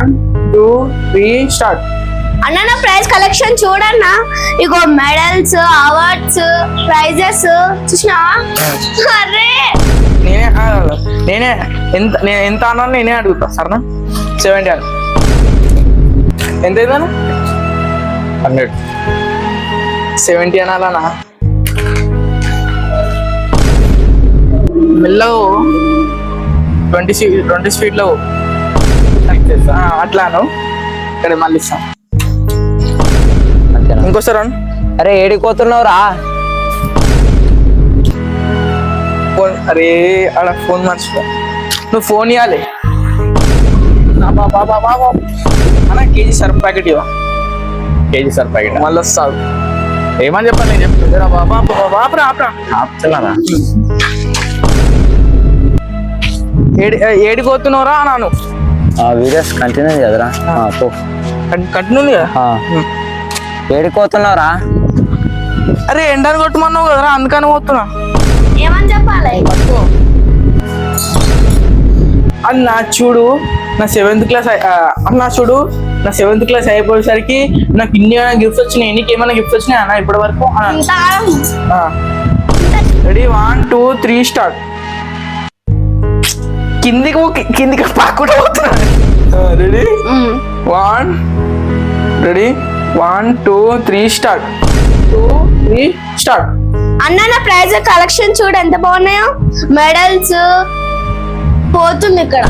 2, 3 start. అన్న నా praise collection చూడన్నా, ఇగో మెడల్స్, అవార్డ్స్, ప్రైజెస్ చూసినావా? అరే నేనే ఎంత అన్నాను నేనే అడుగుతా సరేనా? 70 అన్న. ఎంత అయిందన్న? 100. 70 అనాలనా? మెల్లవు 20 స్పీడ్లో అట్లాను. ఇక్కడ మళ్ళీ ఇస్తాం ఇంకోసారి. అరే ఏడిపోతున్నావురా? ఫోన్, అరే ఆడ ఫోన్ మర్చిపో. నువ్వు ఫోన్ ఇవ్వాలి అన్న. కేజీ సర్ఫ్ ప్యాకెట్ ఇవ్వ. కేజీ సార్ ప్యాకెట్ మళ్ళీ వస్తావు. ఏమని చెప్పాలి? నేను చెప్తాను బాబా ఏడిపోతున్నావురా అన్నాను. వీడియోస్ కంటిన్యూ కదరా? కంటిన్యూ కదా. ఏడిపోతున్నావురా? అరే ఎండని కొట్టమన్నావు కదరా, అందుకని పోతున్నా. ఏమని చెప్పాలి? అన్న చూడు, నా 7th క్లాస్ అన్న చూడు, నా 7th క్లాస్ అయిపోయేసరికి నాకు ఇన్ని గిఫ్ట్స్ వచ్చినాయి. నీకు ఏమైనా గిఫ్ట్స్ వచ్చినాయి అన్న ఇప్పటి వరకు? Ready 1, 2, 3 start. కిందికి పాకుండా పోతున్నా. Ready 1, ready 1, 2, 3 start. 2, 3 స్టార్ట్. అన్న నా ప్రైజ్ కలెక్షన్ చూడు ఎంత బాగున్నాయో. మెడల్స్ పోతుంది ఇక్కడ.